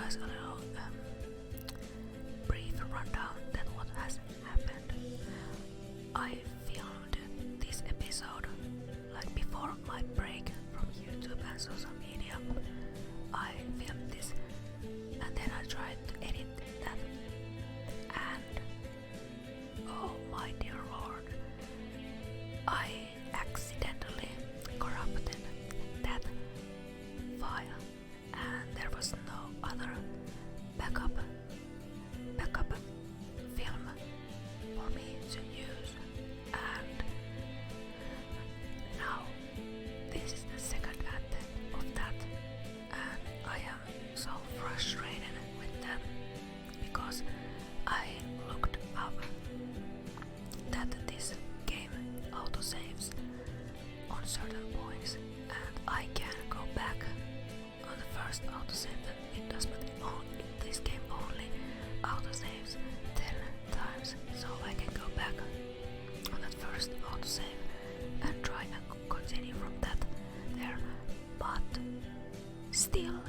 guys a little brief rundown that what has happened. I filmed this episode like before my break from YouTube and social media. I filmed this and then I tried to edit that, and oh my dear lord, I accidentally corrupted that file, and there was no other backup film for me to use, and now this is the second attempt of that, and I am so frustrated with that because I looked up that this game autosaves on certain points, and I can go back on the first autosave that it does, but this game only autosaves 10 times, so I can go back on that first autosave and try and continue from that there, but still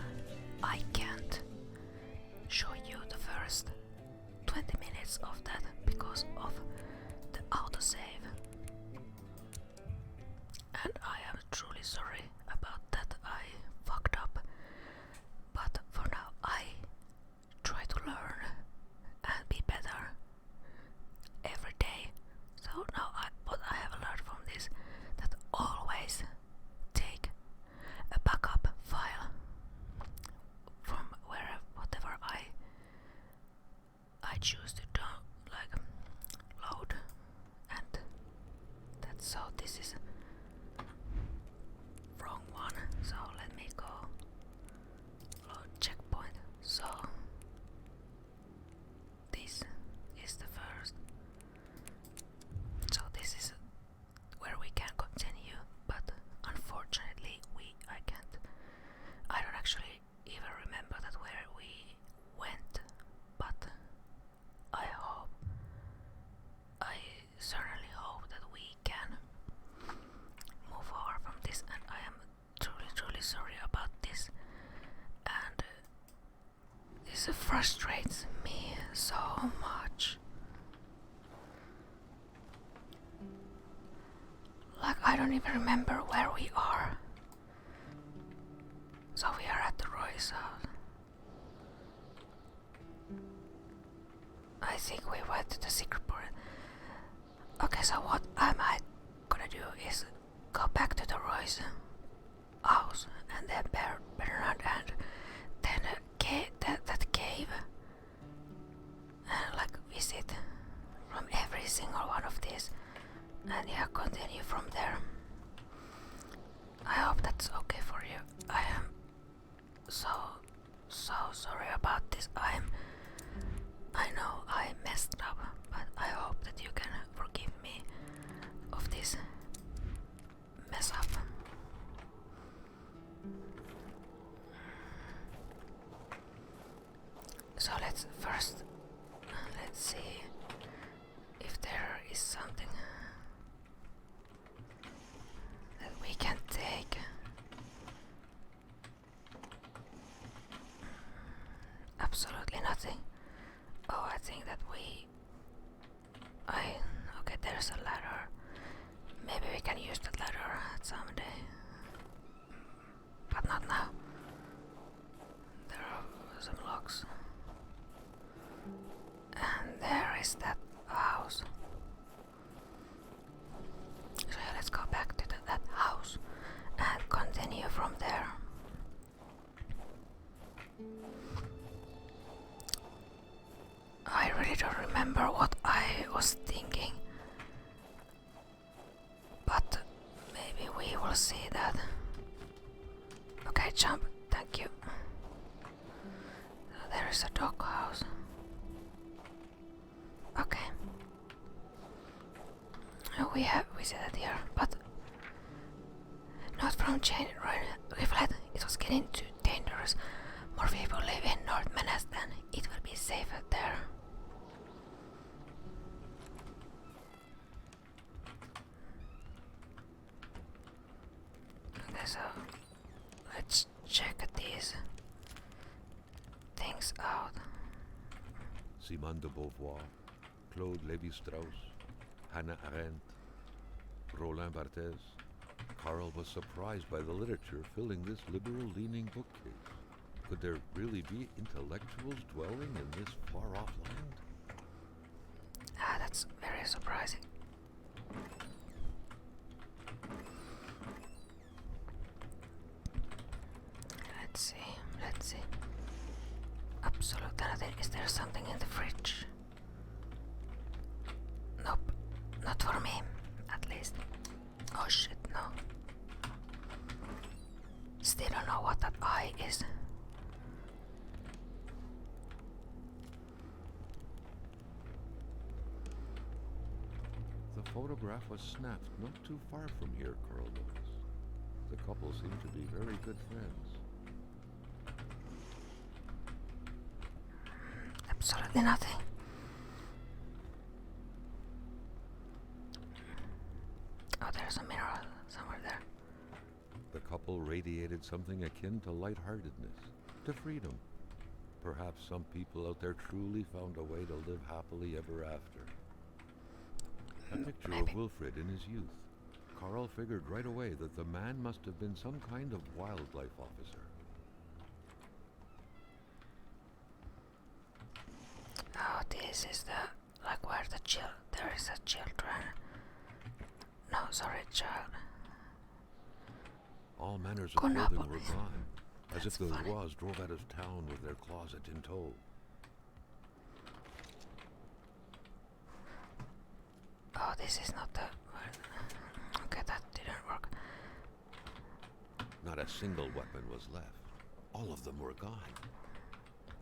I can't show you the first 20 minutes of that because of the autosave, and I am truly sorry about that. I fucked up, but for now I try to learn and be better every day. So now what I have learned from this, that always take a backup file from whatever I choose to load, and that's so this is wrong one, so let me go load checkpoint. So this is the first, so this is where we can continue, but unfortunately I don't actually even remember that where we went, but I certainly hope that we can move forward from this, and I am truly sorry about this, and this frustrates me so much. Like, I don't even remember where we are. So we are at the Roy's house. I think we went to the secret port. Okay, so what am I gonna do is go back to the Roy's house and then Bernard and then that cave and like visit from every single one of these, and yeah, continue from there. I hope that's okay for you. I am so sorry about this. I know I messed up, but I hope that you can forgive me of this mess up. So let's see if there is something that we can take. Absolutely nothing. Oh, I think that okay, there's a ladder. Maybe we can use that ladder someday, but not now. There are some locks, and there is that house. So yeah, let's go back to that house and continue from there. I really don't remember what I was thinking, but maybe we will see that. Okay, jump, thank you. There is a dog house. Okay. We have visited here, but not from chain reflect. It was getting too dangerous. More people live in North Manhattan. It will be safer there. Okay, so let's check these things this out. Simone de Beauvoir, Claude Lévi-Strauss, Hannah Arendt, Roland Barthes. Carl was surprised by the literature filling this liberal-leaning bookcase. Could there really be intellectuals dwelling in this far-off land? Ah, that's very surprising. Let's see. Absolutely nothing. Is there something in the fridge? Nope, not for me, at least. Oh shit, no. Still don't know what that eye is. The photograph was snapped not too far from here, Carl noticed. The couple seemed to be very good friends. Absolutely nothing. Oh, there's a mirror somewhere there. The couple radiated something akin to lightheartedness, to freedom. Perhaps some people out there truly found a way to live happily ever after. A picture Maybe. of Wilfred in his youth. Carl figured right away that the man must have been some kind of wildlife officer. Oh, this is where there is a children. No, sorry, child. All manners of Kona. clothing were gone, as if the funny. Rois drove out of town with their closet in tow. Oh, this is not the... Okay, that didn't work. Not a single weapon was left. All of them were gone.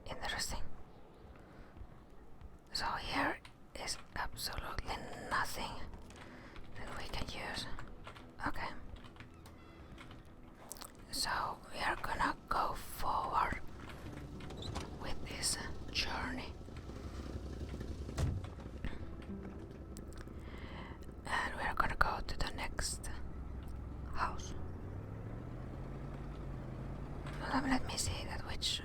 Interesting. So here is absolutely nothing that we can use. Okay. So we are gonna go forward with this journey. And we are gonna go to the next house. Let me see that which...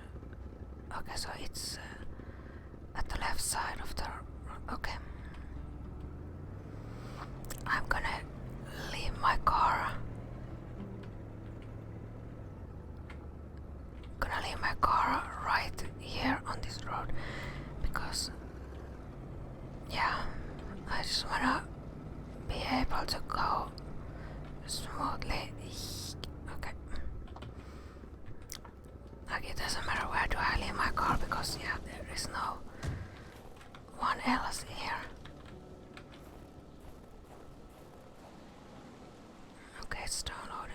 Okay, so it's at the left side of the road. Okay. I'm gonna leave my car. Right here on this road because yeah, I just wanna be able to go smoothly. Okay. Like it doesn't matter where do I leave my car because yeah, there is no one else here. Okay, it's downloading.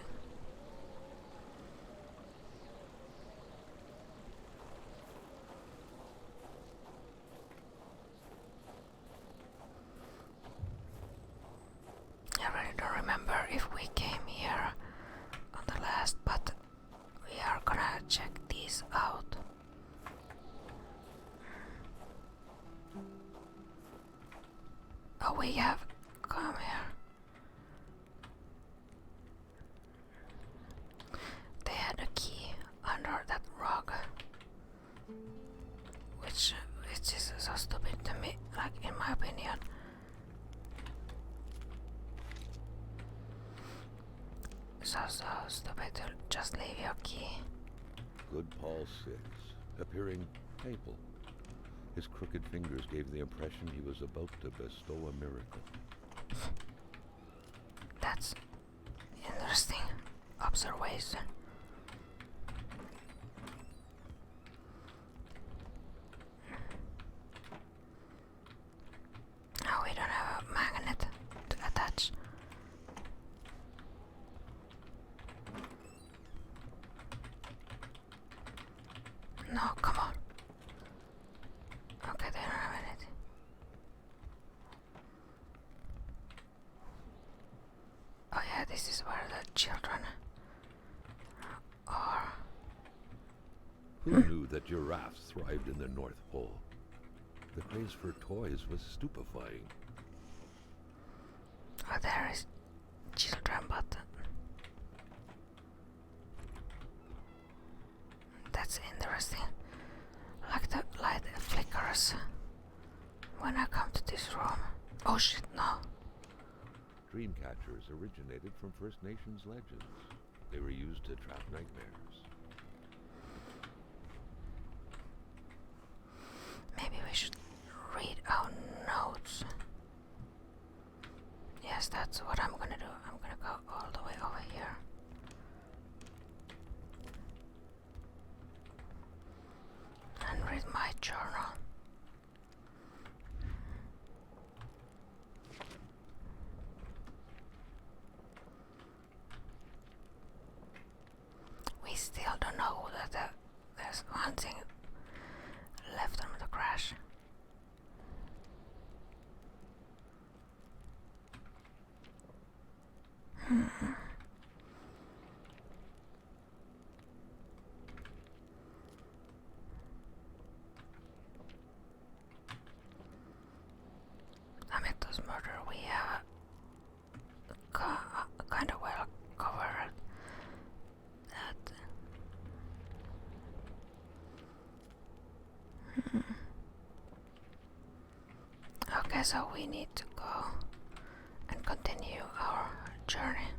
I really don't remember if we came here on the last, but we are gonna check these out. Oh, we have come here. They had a key under that rug, which is so stupid to me, like in my opinion. So stupid to just leave your key. Good Paul VI, appearing papal. His crooked fingers gave the impression he was about to bestow a miracle. That's interesting observation. Oh, we don't have a magnet to attach. No, come on. Okay, they don't have anything. Oh yeah, this is where the children are. Who knew that giraffes thrived in the North Pole? The craze for toys was stupefying. Oh, there is children, but that's interesting. Like the light flickers when I come to this room. Oh shit, no. Dream catchers originated from First Nations legends. They were used to trap nightmares. Maybe we should read our notes. Yes, that's what I'm gonna do. I'm gonna go all the way over here. And read my journal. We still don't know that there's one thing left on the crash. Ametto's murder, we have kind of well covered that. Okay, so we need to go and continue our journey.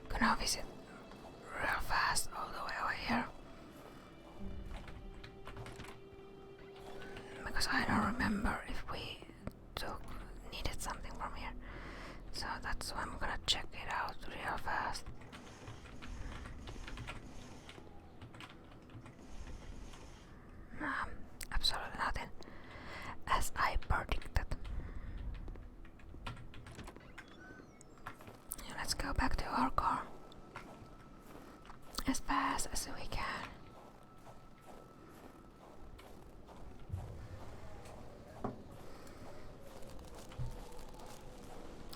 Gonna visit real fast all the way over here. Because I don't remember if we needed something from here. So that's why I'm gonna check it out real fast. Absolutely nothing. As I predicted. Let's go back to our car. As fast as we can.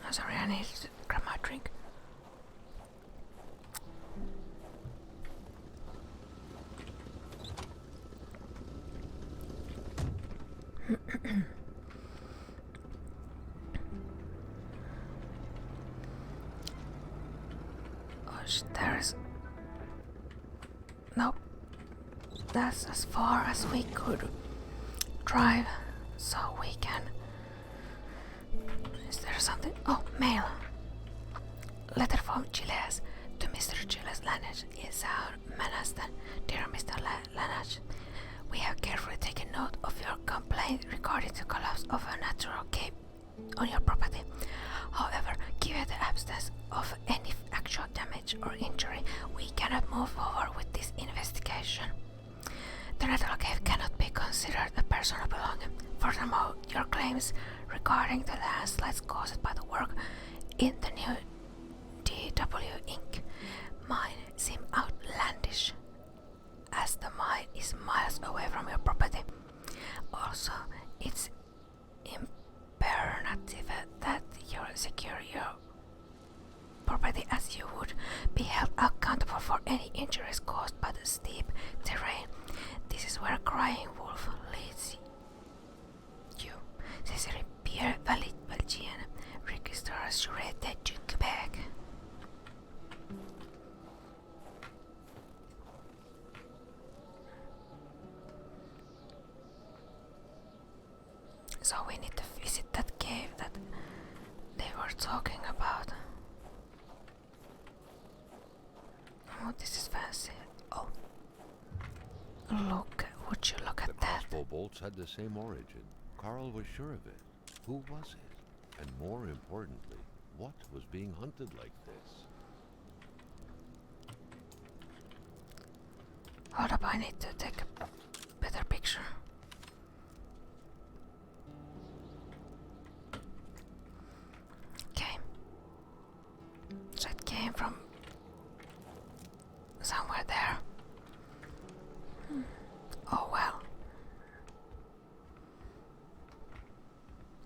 Oh, sorry, I need to grab my drink. There's... Nope. That's as far as we could drive, so we can... Is there something? Oh, mail. Letter from GILLES to Mr. GILLES Lanage in South Manastan. Dear Mr. Lanage, we have carefully taken note of your complaint regarding the collapse of a natural game on your property. However, given the absence of any actual damage or injury, we cannot move forward with this investigation. The natural cave cannot be considered a personal belonging. Furthermore, your claims regarding the landslides caused by the work in the new DW Inc. mine seem outlandish, as the mine is miles away from your property. Also, it's imperative that you secure your property, as you would be held accountable for any injuries caused by the steep terrain. This is where Crying Wolf leads you. Sincerely, Pierre Belgian, register as Nord-du-Québec. So we need to visit that cave that they were talking about. Oh, this is fancy. Oh. Look, would you look at that? The crossbow bolts had the same origin. Carl was sure of it. Who was it? And more importantly, what was being hunted like this? Hold up, I need to take a better picture. Okay. So it came from somewhere there. Oh well.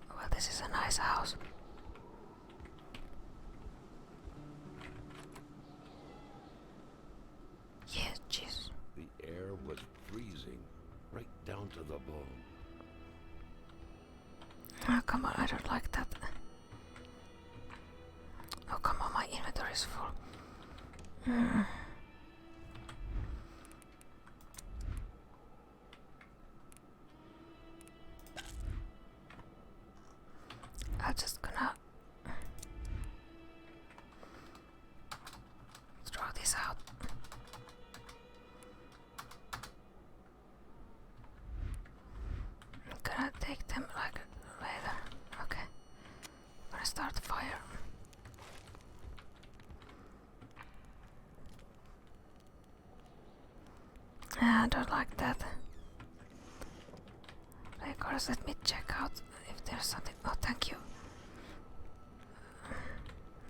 Well, this is a nice house. Yeah, jeez. The air was freezing, right down to the bone. Oh, come on, I don't like that. Oh, come on, my inventory is full. I don't like that. Of course, let me check out if there's something. Oh, thank you.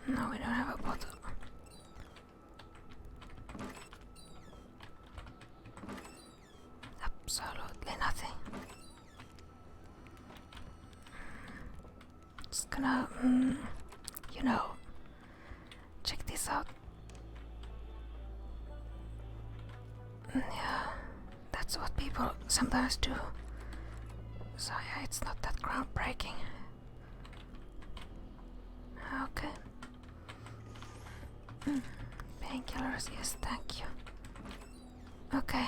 No, we don't have a bottle. Absolutely nothing. Just gonna, you know, check this out. Yeah, that's what people sometimes do. So yeah, it's not that groundbreaking. Okay. Painkillers, yes, thank you. Okay.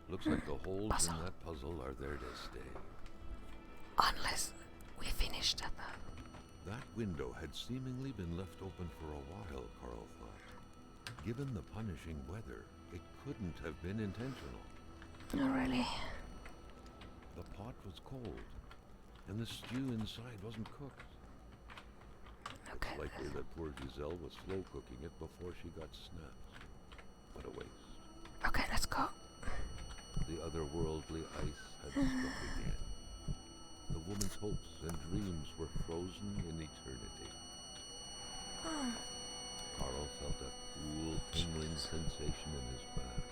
Looks like the holes in that puzzle are there to stay. Unless we finish that. That window had seemingly been left open for a while, Carl thought. Given the punishing weather, it couldn't have been intentional. Oh, really? The pot was cold, and the stew inside wasn't cooked. Okay. It's likely that poor Giselle was slow cooking it before she got snapped. What a waste. Okay, let's go. The otherworldly ice had struck again. The woman's hopes and dreams were frozen in eternity. Carl felt a cool, tingling sensation in his back.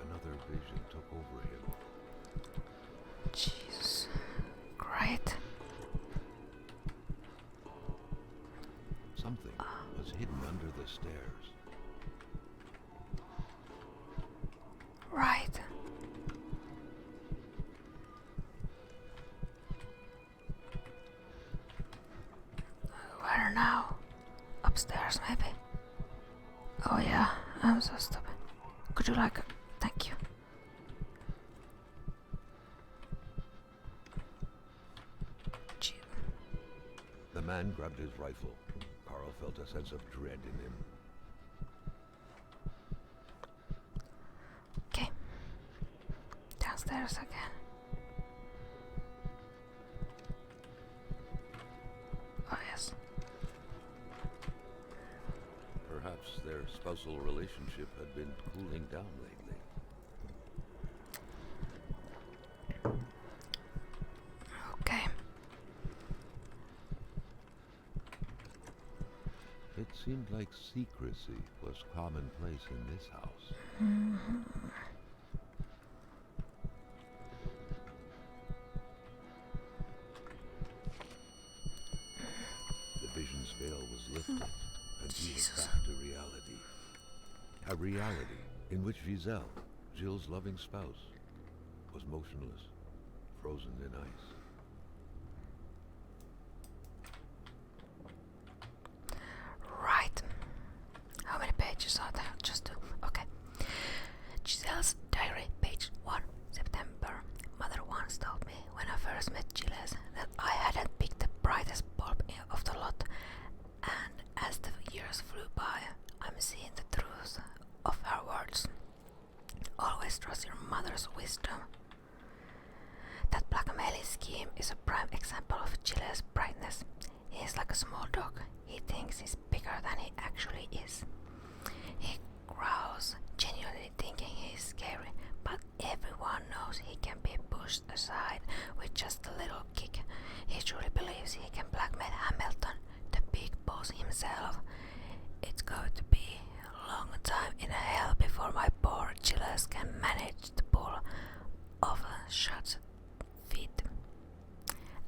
Another vision took over him. Jesus. Great. Something was hidden under the stairs. Right. Where now? Upstairs, maybe? Oh yeah, I'm so stupid. Could you like... Thank you. Gee. The man grabbed his rifle. Carl felt a sense of dread in him. Okay. Downstairs again. Oh yes. Perhaps their spousal relationship had been cooling down lately. Okay. It seemed like secrecy was commonplace in this house. The vision's veil was lifted, and he was back to reality. A reality in which Giselle, Jill's loving spouse, was motionless, frozen in ice. Right. How many pages are there? Just two. Okay. Giselle's diary, page 1, September. Mother once told me when I first met GILLES that I hadn't picked the brightest bulb of the lot, and as the years flew by, I'm seeing the truth of her words. Always trust your mother's wisdom. That blackmailing scheme is a prime example of GILLES' brightness. He is like a small dog. He thinks he's bigger than he actually is. He growls, genuinely thinking he's scary, but everyone knows he can be pushed aside with just a little kick. He truly believes he can blackmail Hamilton, the big boss himself. It's going to be a long time in hell before my poor GILLES can manage to pull off a shot feet.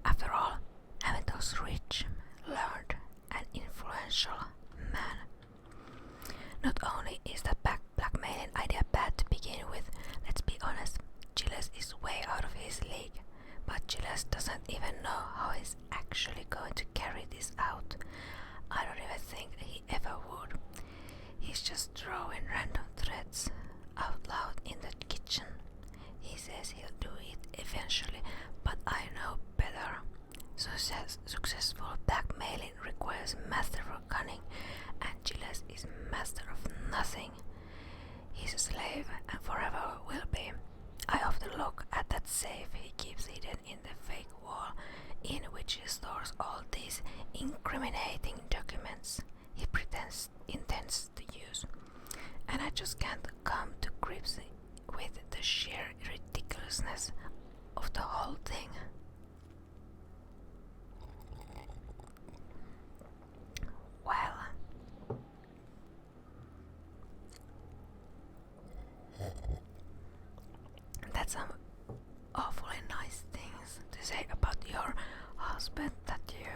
After all, Hamilton's rich, learned, and influential man. Not only is the blackmailing idea bad to begin with, let's be honest, GILLES is way out of his league, but GILLES doesn't even know how he's actually going to carry this out. I don't even think he ever would. He's just throwing random threats out loud in the kitchen. He says he'll do it eventually, but I know better. Successful blackmailing requires masterful cunning, and GILLES is master of nothing. He's a slave and forever will be. I often look at that safe he keeps hidden in the fake wall, in which he stores all these incriminating documents. He pretends intends to use, and I just can't come to grips with the sheer ridiculousness of the whole thing. Well, that's some awfully nice things to say about your husband, that you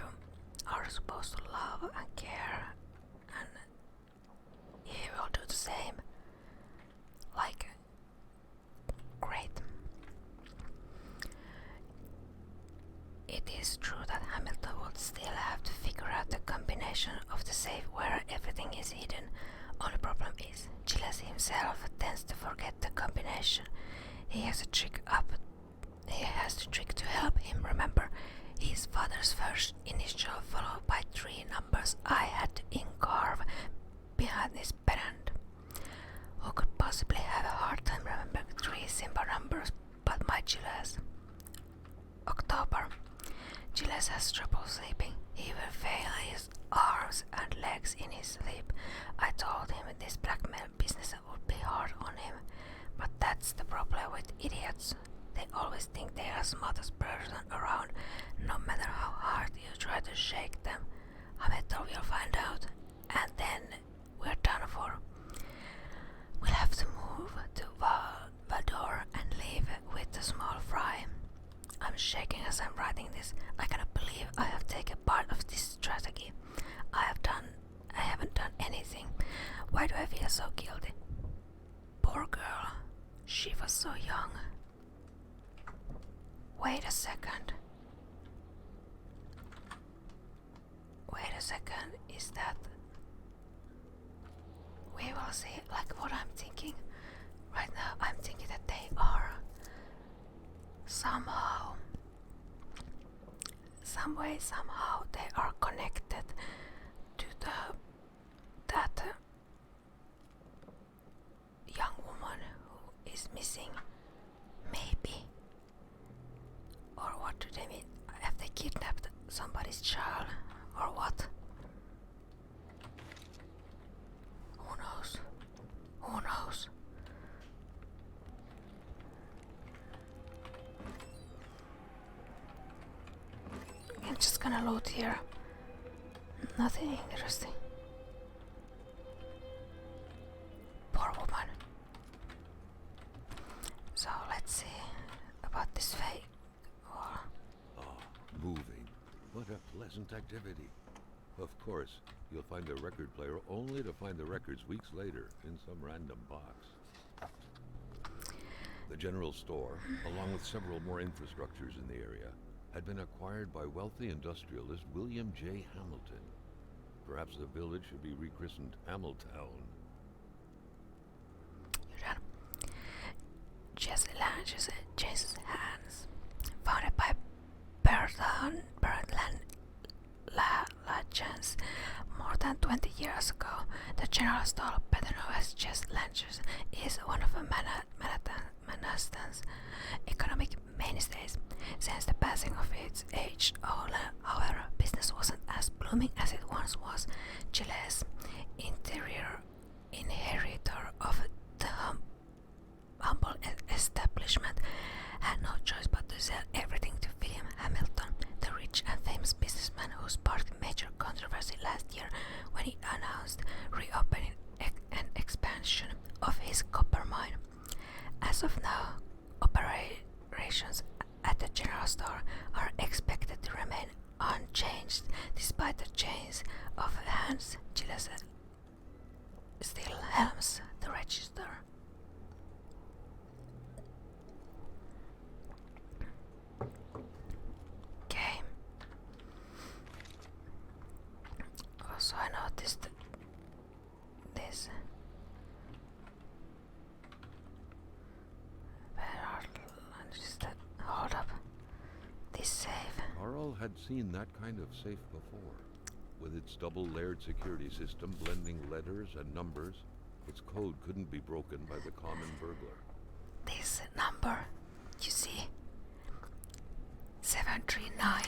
are supposed to love and care, and he will do the same. Like, great. It is true that Hamilton would still have to figure out the combination of the safe where everything is hidden. Only problem is, GILLES himself tends to forget the combination. He has a trick to help him remember his father's first initial followed by 3 numbers I had to encarve behind his pendant. Who could possibly have a hard time remembering 3 simple numbers but my GILLES? October. GILLES has trouble sleeping. He will fail his arms and legs in his sleep. I told him this blackmail business would be hard on him, but that's the problem with idiots. They always think they are the smartest person around, no matter how hard you try to shake them. Hamilton will find out, and then we're done for. We'll have to move to Valdor and leave with the small fry. I'm shaking as I'm writing this. I cannot believe I have taken part of this strategy. I haven't done anything. Why do I feel so guilty? Poor girl. She was so young. Wait a second. Is that... We will see. Like, what I'm thinking right now, I'm thinking that they are somehow, somehow they are connected to that young woman who is missing. Maybe. Or what do they mean? Have they kidnapped somebody's child? Or what? Who knows? Who knows? I'm just gonna load here. Nothing interesting. Poor woman. So let's see about this fake. Moving. What a pleasant activity. Of course, you'll find the record player only to find the records weeks later in some random box. The general store, along with several more infrastructures in the area, had been acquired by wealthy industrialist William J. Hamilton. Perhaps the village should be rechristened Hamiltown. GISELE'S changes hands. Founded by LACHANCE more than 20 years ago, the general store, better known as GISELE'S, is one of Manhattan's economic mainstays. Since the passing of its aged owner, however, business wasn't as blooming as it once was. GILLES, inheritor of the humble establishment, had no choice but to sell everything to William Hamilton, the rich and famous businessman who sparked major controversy last year when he announced reopening and expansion of his copper mine. As of now, operations at the general store are expected to remain unchanged despite the change of hands. GILLES still helms the register. Okay. Also, I noticed this. Hold up. This safe. Carl had seen that kind of safe before. With its double-layered security system blending letters and numbers, its code couldn't be broken by the common burglar. This number, you see, 739.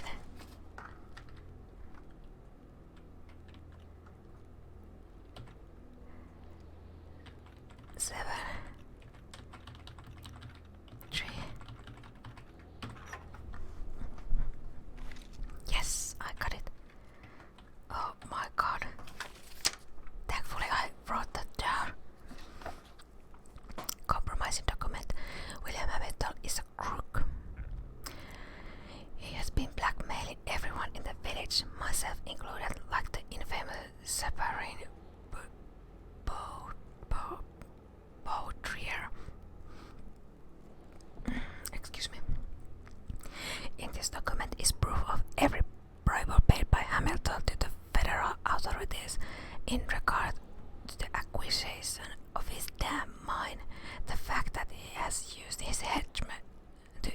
in regard to the acquisition of his damn mine, the fact that he has used his henchmen to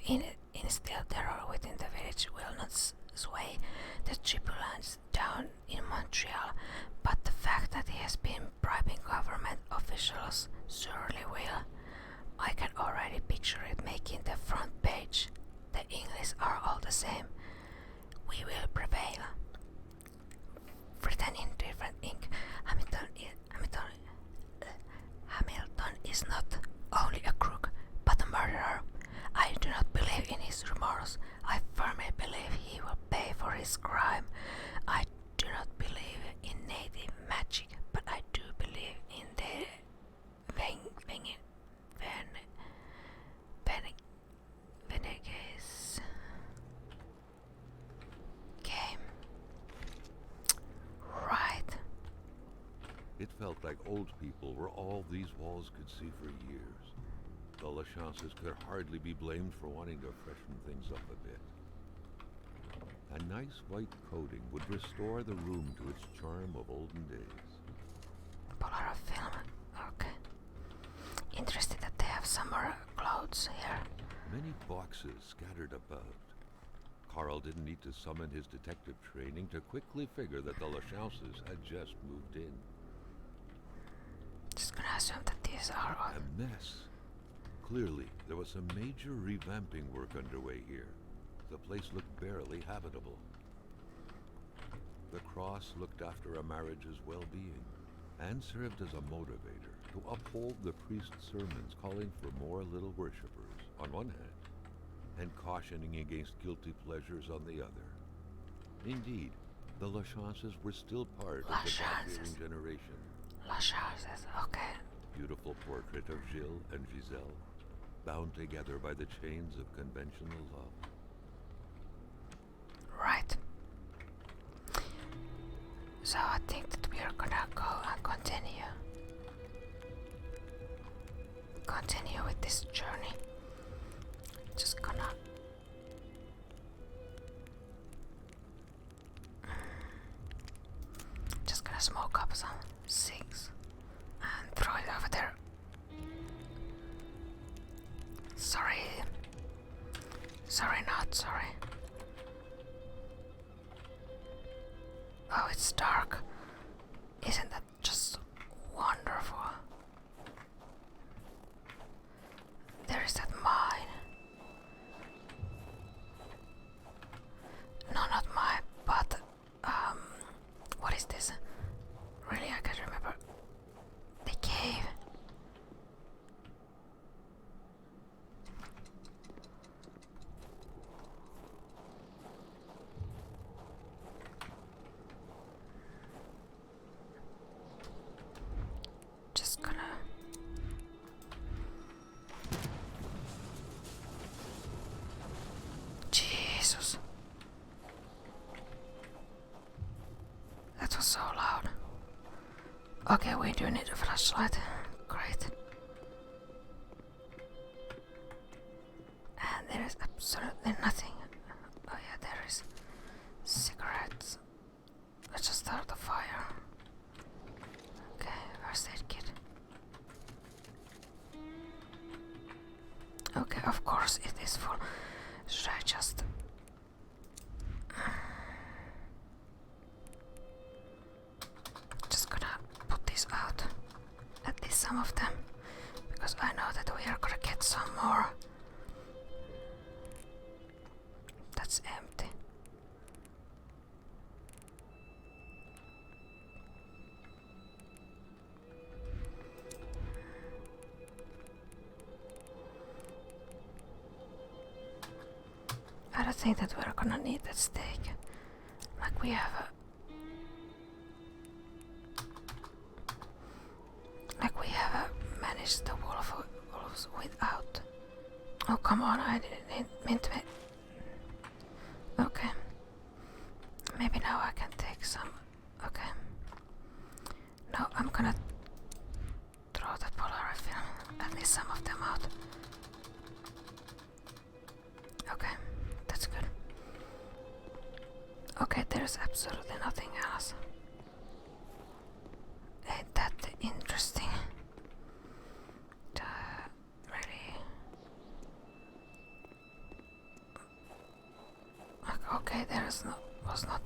instill terror within the village will not sway the tribunals down in Montreal, but the fact that he has been bribing government officials surely will. I can already picture it making the front page. The English are all the same. We will prevail. Written in different ink, Hamilton is not only a crook, but a murderer. I do not believe in his remorse. I firmly believe he will pay for his crime. I do not believe in native magic, but I do believe in the Venegas game. Right. It felt like old people were all these walls could see for years. The LACHANCES could hardly be blamed for wanting to freshen things up a bit. A nice white coating would restore the room to its charm of olden days. Polar film. Okay. Interested that they have summer clothes here. Many boxes scattered about. Carl didn't need to summon his detective training to quickly figure that the LACHANCES had just moved in. Just gonna assume that these are all... A mess. Clearly, there was some major revamping work underway here. The place looked barely habitable. The cross looked after a marriage's well-being and served as a motivator to uphold the priest's sermons calling for more little worshippers on one hand and cautioning against guilty pleasures on the other. Indeed, the LACHANCES were still part of the God-fearing generation. LACHANCES, okay. Beautiful portrait of Gilles and Giselle, bound together by the chains of conventional love. Right. So I think that we are gonna go and continue with this journey. Just gonna smoke up some cigs and throw it over there. Sorry, not sorry. Oh, it's dark. Isn't that just wonderful? There is that mine. No, not mine, but what is this? Really, I can't remember. The cave. Just gonna... Jesus. That was so loud. Okay, we do need a flashlight. Great. And there is absolutely nothing. Oh yeah, there is cigarettes. Let's just start the fire. Okay, first aid kit. Okay, of course it is full. Should I just... just gonna put this out. At least some of them. Because I know that we are gonna get some more. That's empty. I don't think that we're gonna need that steak. Like we have managed the wolves without. Oh come on! I didn't mean to. Okay. Maybe now I can take some. Okay. No, I'm gonna throw the Polaroid film. At least some of them out. Okay, that's good. Okay, there's absolutely nothing else.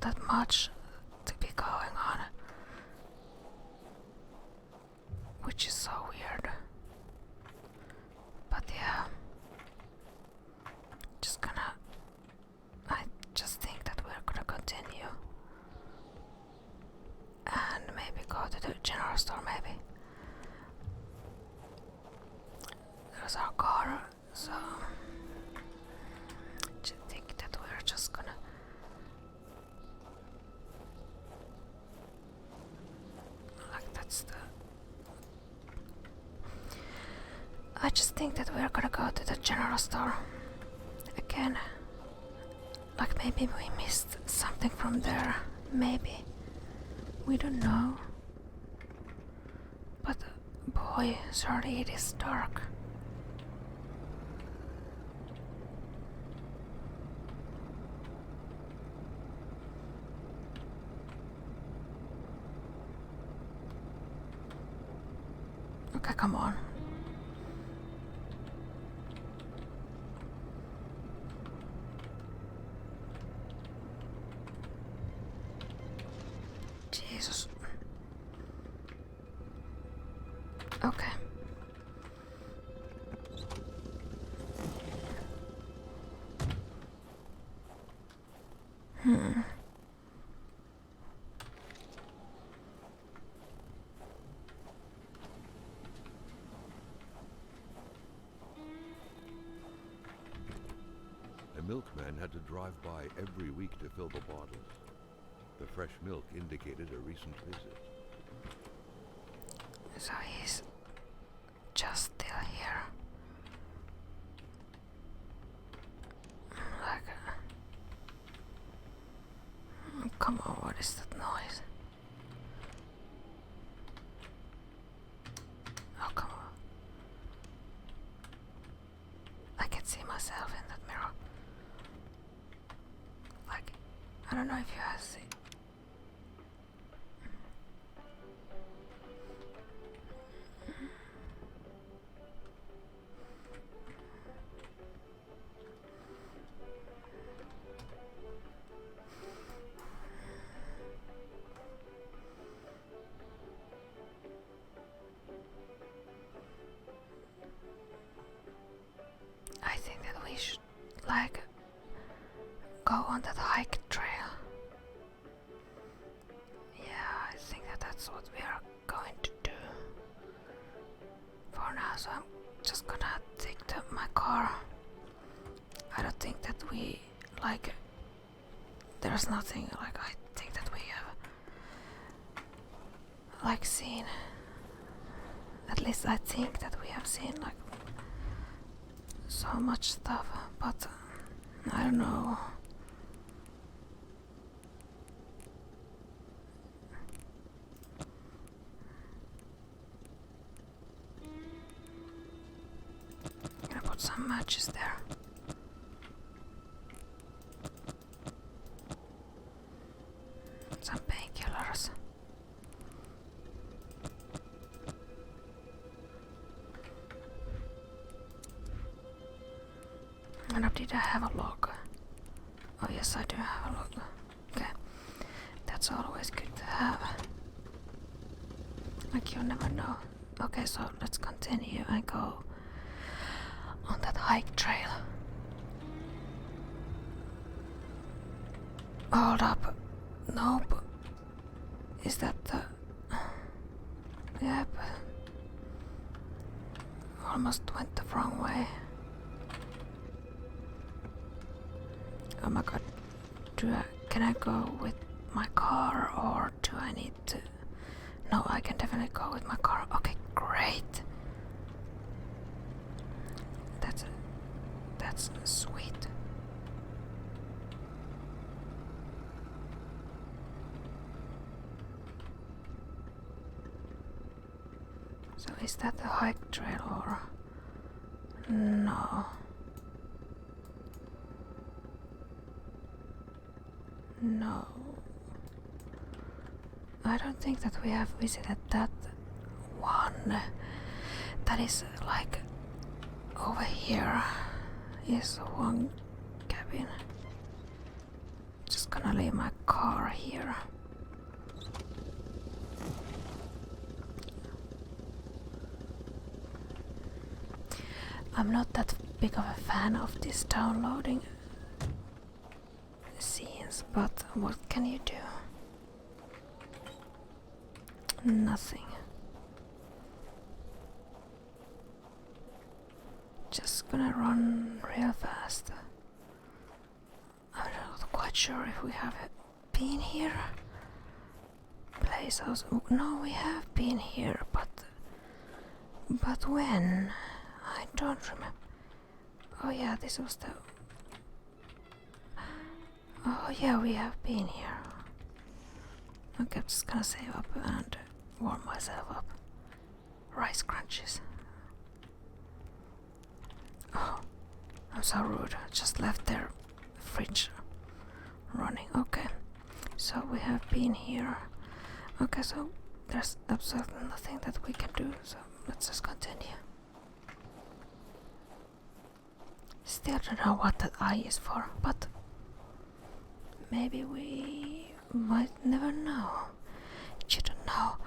that much to be going on, which is so weird. But yeah, I just think that we're gonna continue and maybe go to the general store. Maybe there's our car, so I think that we're just gonna I just think that we're gonna go to the general store again. Like maybe we missed something from there. Maybe. We don't know. But boy, sorry, it is dark. Okay, come on. Jesus. Okay. A milkman had to drive by every week to fill the bottles. The fresh milk indicated a recent visit. So he's just still here. Like, come on, what is that noise? Oh, come on. I can see myself in that mirror. Like, I don't know if you have seen. I think that we should, like, go on that hike trail. Yeah, I think that that's what we are going to do for now. So I'm just gonna take my car. I don't think that we, like, there's nothing, like, I think that we have, like, seen, at least I think that we have seen, like, so much stuff, but I don't know. I'm gonna put some matches there. Some painkillers. And did I have a log? Oh yes, I do have a log. Okay, that's always good to have. Like, you never know. Okay, so let's continue and go on that hike trail. Hold up. Nope. Is that the... Yep. Almost went the wrong way. Oh my god. Can I go with my car or do I need to... No, I can definitely go with my car. Okay, great. That's sweet. So is that the hike trail or... No. No. I don't think that we have visited that one. That is like over here is one cabin. Just gonna leave my car here. I'm not that big of a fan of this downloading scenes, but what can you do? Nothing. Just gonna run real fast. I'm not quite sure if we have been here. Place house. No, we have been here, but when? I don't remember. Oh yeah, this was the. Oh yeah, we have been here. Okay, I'm just gonna save up and warm myself up. Rice crunches. Oh, I'm so rude. I just left their fridge running. Okay, so we have been here. Okay, so there's absolutely nothing that we can do, so let's just continue. Still don't know what that eye is for, but maybe we might never know. You don't know.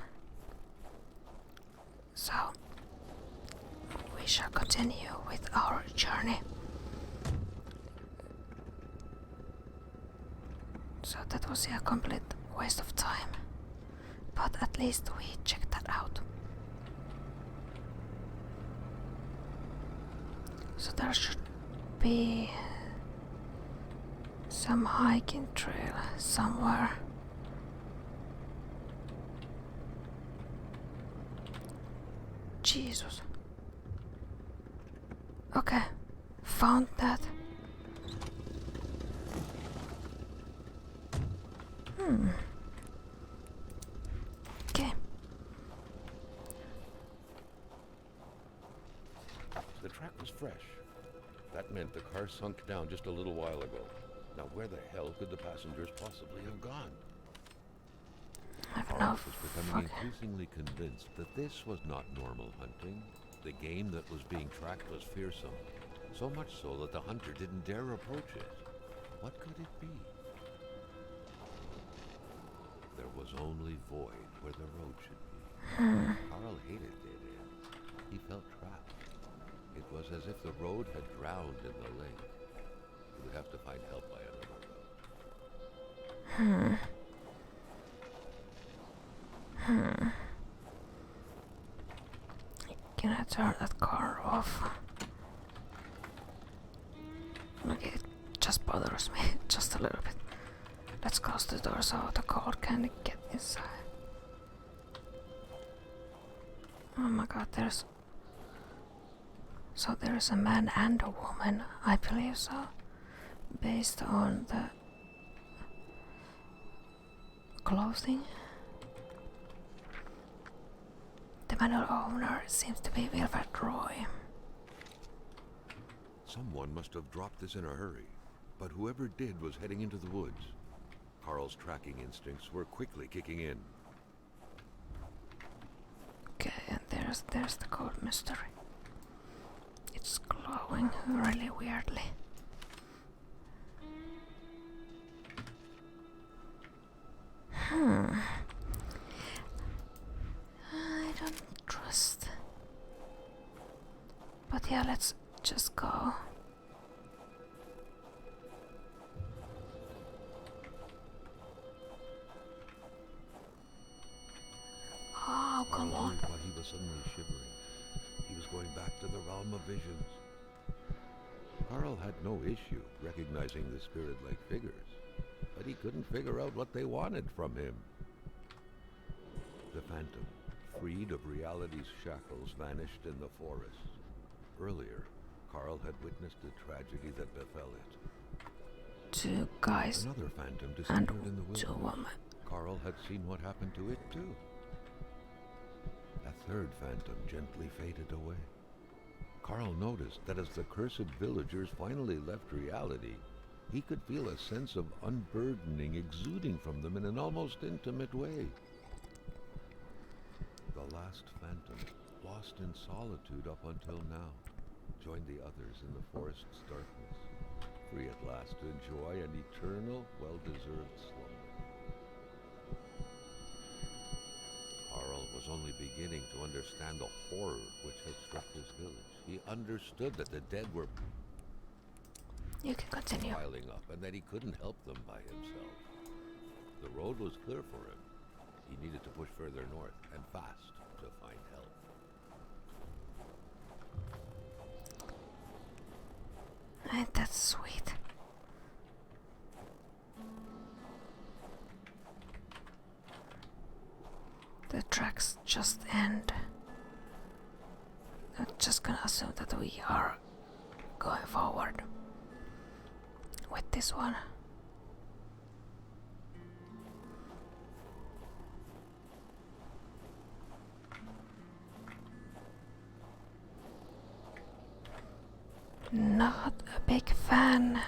So we shall continue with our journey. So that was a complete waste of time, but at least we checked that out. So there should be some hiking trail somewhere. Jesus. Okay, found that. Okay. The track was fresh. That meant the car sunk down just a little while ago. Now where the hell could the passengers possibly have gone? Carl was becoming increasingly convinced that this was not normal hunting. The game that was being tracked was fearsome, so much so that the hunter didn't dare approach it. What could it be? There was only void where the road should be. Carl hated dead ends. He felt trapped. It was as if the road had drowned in the lake. He would have to find help by another route. Can I turn that car off? Okay, it just bothers me just a little bit. Let's close the door so the cold can get inside. Oh my god, there's a man and a woman, I believe so, based on the clothing. The manual owner seems to be Wilfred Roy. Someone must have dropped this in a hurry, but whoever did was heading into the woods. Carl's tracking instincts were quickly kicking in. Okay, and there's the code mystery. It's glowing really weirdly. I don't trust. But yeah, let's just go. Oh, come on. Why he was suddenly shivering. He was going back to the realm of visions. Carl had no issue recognizing the spirit-like figures, but he couldn't figure out what they wanted from him. The phantom, freed of reality's shackles, vanished in the forest. Earlier, Carl had witnessed the tragedy that befell it. Two guys Another phantom and disappeared in the wilderness. two women. Carl had seen what happened to it too. A third phantom gently faded away. Carl noticed that as the cursed villagers finally left reality, he could feel a sense of unburdening exuding from them in an almost intimate way. The last phantom, lost in solitude up until now, joined the others in the forest's darkness, free at last to enjoy an eternal, well-deserved slumber. only beginning to understand the horror which had struck his village. He understood that the dead were You can continue. piling up and that he couldn't help them by himself. The road was clear for him. He needed to push further north and fast to find help. Ain't that sweet? The tracks just end. I'm just gonna assume that we are going forward with this one. Not a big fan.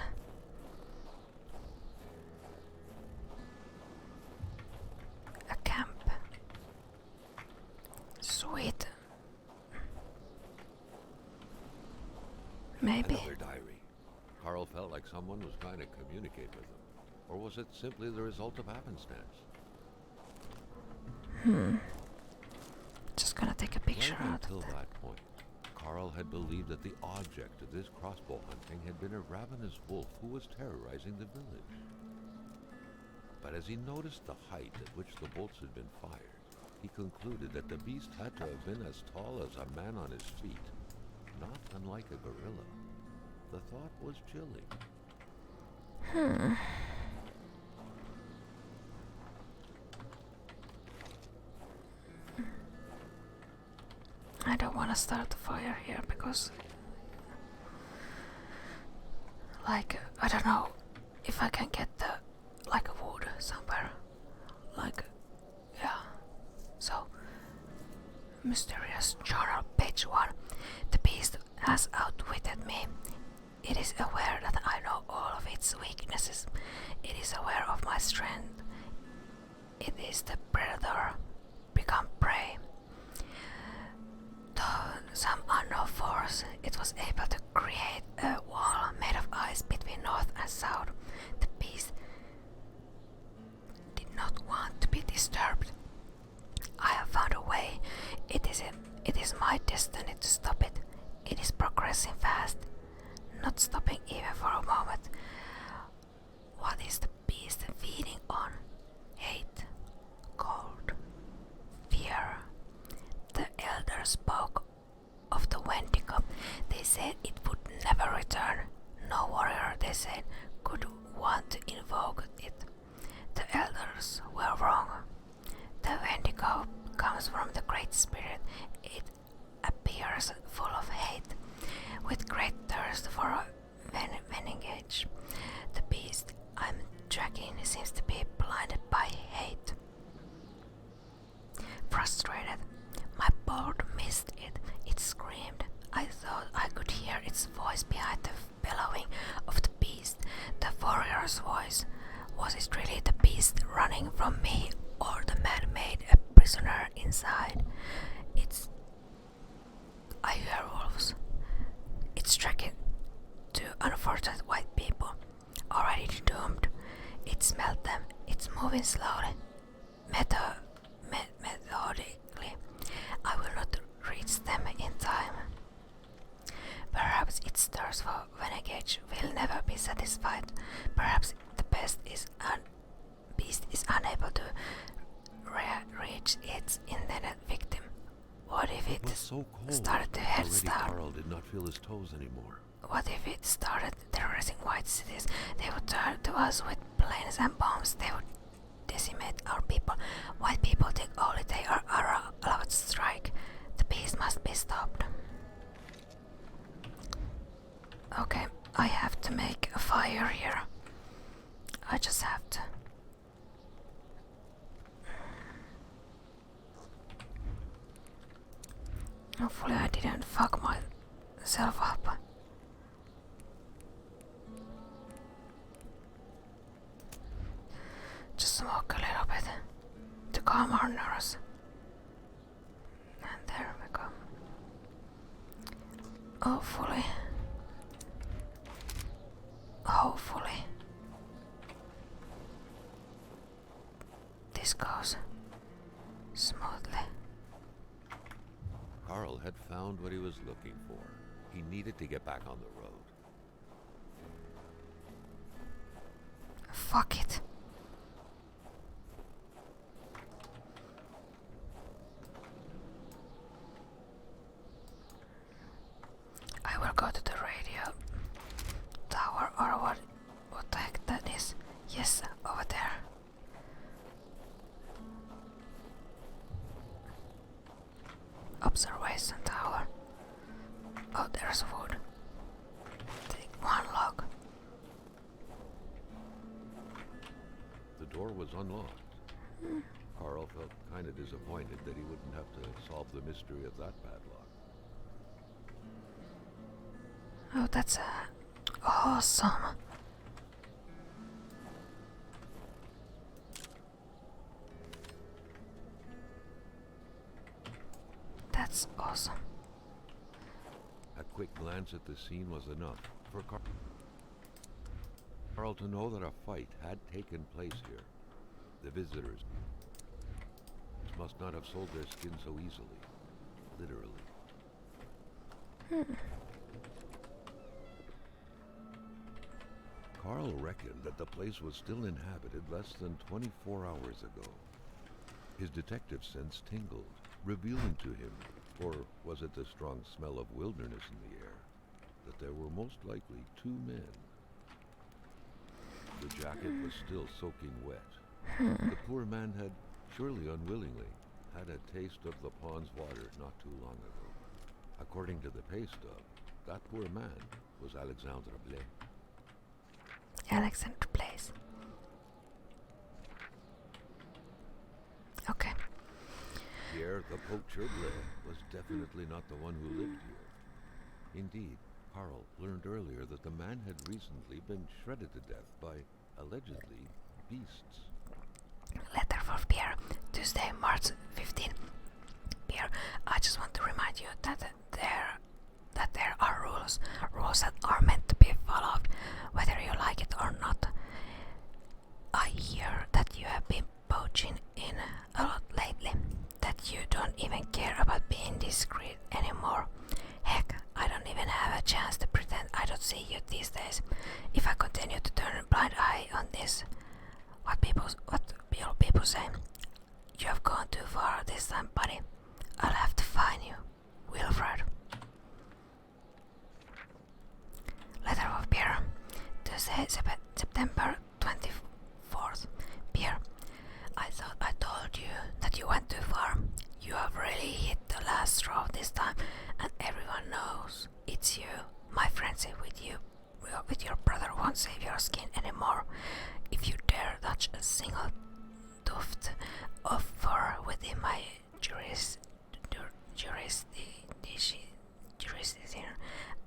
A camp. Sweet. Maybe. Another diary. Carl felt like someone was trying to communicate with him. Or was it simply the result of happenstance? Just gonna take a picture Right out until of that. that point, Carl had believed that the object of this crossbow hunting had been a ravenous wolf who was terrorizing the village. But as he noticed the height at which the bolts had been fired, he concluded that the beast had to have been as tall as a man on his feet, not unlike a gorilla. The thought was chilling. I don't want to start the fire here because, like, I don't know if I can get the, like, a wood somewhere. Like, yeah. So, mysterious journal, page 1. The beast has outwitted me. It is aware that I know all of its weaknesses. It is aware of my strength. It is the predator, become prey. Some unknown force, it was able to create a wall made of ice between north and south. The beast did not want to be disturbed. I have found a way. It is my destiny to stop it. It is progressing fast, not stopping even for a moment. What is the beast feeding on? Hate, cold, fear. The elder spoke of the Wendigo. They said it would never return. No warrior, they said, could want to invoke it. The elders were wrong. The Wendigo comes from the Great Spirit. It appears full of hate, with great thirst for a vengeance. The beast I'm tracking seems to be blinded by hate. Frustrated, my bolt missed it. It screamed. I thought I could hear its voice behind the bellowing of the beast. The warrior's voice. Was it really the beast running from me, or the man made a prisoner inside? I hear wolves. It's tracking two unfortunate white people, already doomed. It smelled them. It's moving slowly. Methodically. I will not reach them in time. Perhaps its thirst for vengeance will never be satisfied. Perhaps the beast is unable to reach its intended victim. What if it was so cold. started to head Already south? Carl did not feel his toes anymore. What if it started terrorizing white cities? They would turn to us with planes and bombs. They would decimate our people. White people think only they are allowed to strike. The beast must be stopped. Okay, I have to make a fire here. I just have to. Hopefully I didn't fuck myself up. Just smoke a little bit to calm our nerves. And there we go. Hopefully this goes smoothly. Carl had found what he was looking for. He needed to get back on the road. Fuck it. I will go to the radio tower or what the heck that is. Yes, over there. Observation tower. Oh, there's wood. Take one log. The door was unlocked. Carl felt kind of disappointed that he wouldn't have to solve the mystery of that padlock. Oh, that's awesome. That's awesome. A quick glance at the scene was enough for Carl to know that a fight had taken place here. The visitors must not have sold their skin so easily. Literally. Carl reckoned that the place was still inhabited less than 24 hours ago. His detective sense tingled, revealing to him, or was it the strong smell of wilderness in the air, that there were most likely two men. The jacket was still soaking wet. The poor man had, surely unwillingly, had a taste of the pond's water not too long ago. According to the pay stub, that poor man was Alexandre Blais. Alexander Place. Okay. Pierre, the poacher Blais, was definitely not the one who lived here. Indeed, Carl learned earlier that the man had recently been shredded to death by, allegedly, beasts. Letter for Pierre, Tuesday, March 15. Pierre, I just want to remind you that there are rules that are meant to be followed, whether you like it or not. I hear that you have been poaching in a lot lately, that you don't even care about being discreet anymore. Heck, I don't even have a chance to pretend I don't see you these days. If I continue to turn a blind eye on this, what will people say? You have gone too far this time, buddy. I'll have to find you. Wilfred. Letter of Pierre, Tuesday, September 24th. Pierre, I thought I told you that you went too far. You have really hit the last straw this time, and everyone knows it's you. My friendship with your brother won't save your skin anymore. If you dare touch a single tuft of fur within my jurisdiction,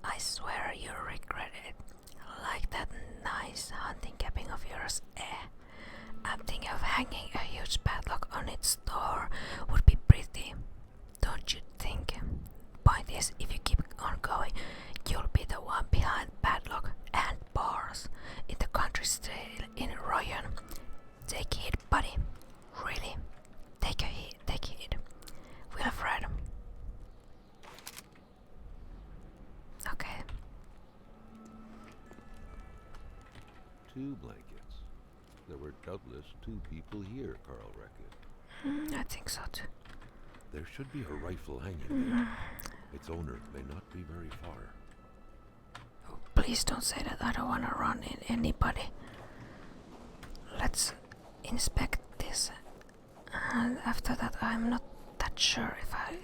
I swear you'll regret it. Like that nice hunting cabin of yours, I'm thinking of hanging a huge padlock on its door. Would be pretty, don't you think? Point is, if you keep on going, you'll be the one behind padlock and bars in the country still in Royan. Take heed, buddy. Really. Take heed. Wilfred. Okay. 2 blankets. There were doubtless 2 people here, Carl reckoned. I think so too. There should be a rifle hanging there. Its owner may not be very far. Oh, please don't say that. I don't want to run in anybody. Let's inspect this. And after that, I'm not that sure if I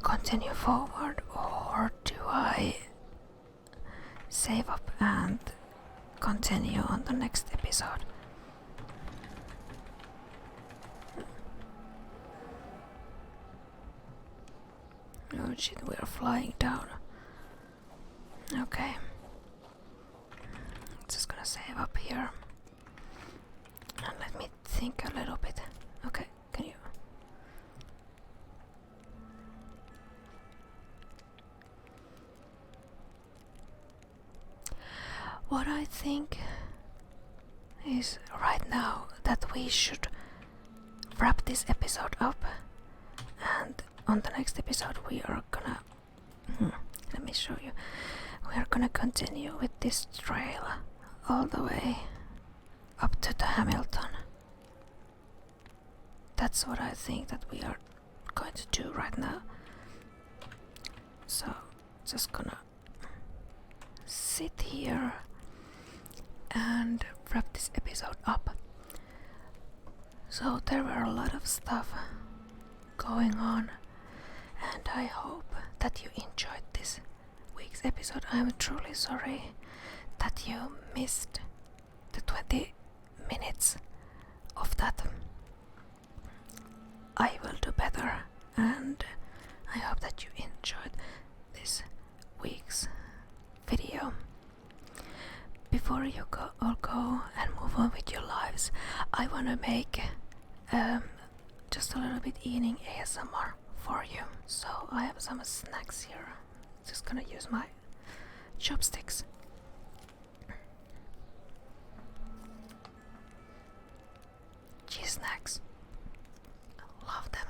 continue forward or do I save up and continue on the next episode. Oh shit, we're flying down. Okay. Just gonna save up here. And let me think a little bit. Okay, can you? What I think is right now that we should wrap this episode up and on the next episode we are gonna let me show you. We are gonna continue with this trail all the way up to the Hamilton. That's what I think that we are going to do right now. So just gonna sit here and wrap this episode up. So there were a lot of stuff going on, and I hope that you enjoyed this week's episode. I'm truly sorry that you missed the 20 minutes of that. I will do better, and I hope that you enjoyed this week's video. Before you all go and move on with your lives, I want to make just a little bit eating ASMR for you. So I have some snacks here. Just gonna use my chopsticks. Cheese snacks. Love them.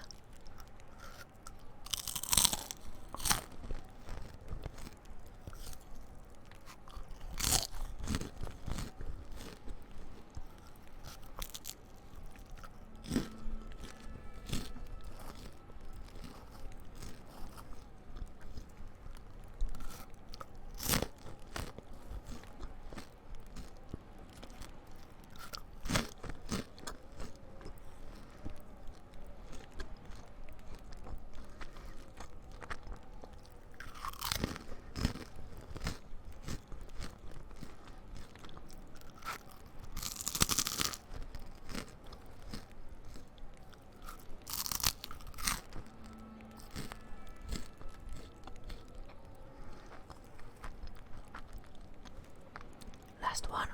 Last one.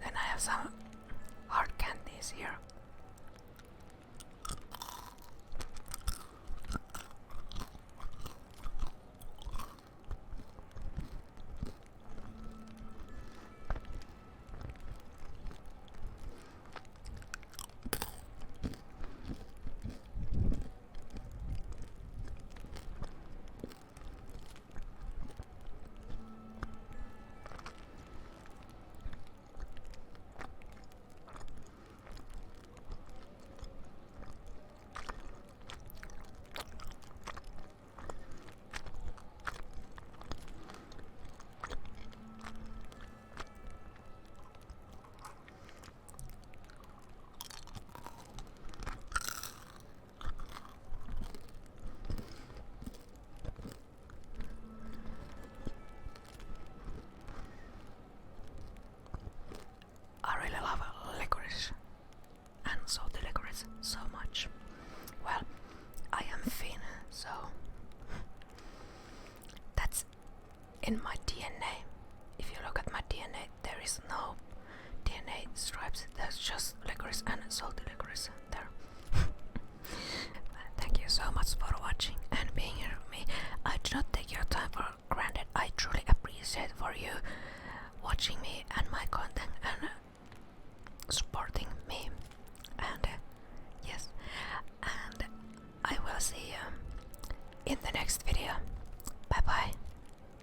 Then I have some hard candies here. Salty licorice so much. Well, I am Finn, so that's in my DNA. If you look at my DNA, there is no DNA stripes. There's just licorice and salty licorice there. Thank you so much for watching and being here with me. I do not take your time for granted. I truly appreciate for you watching me and my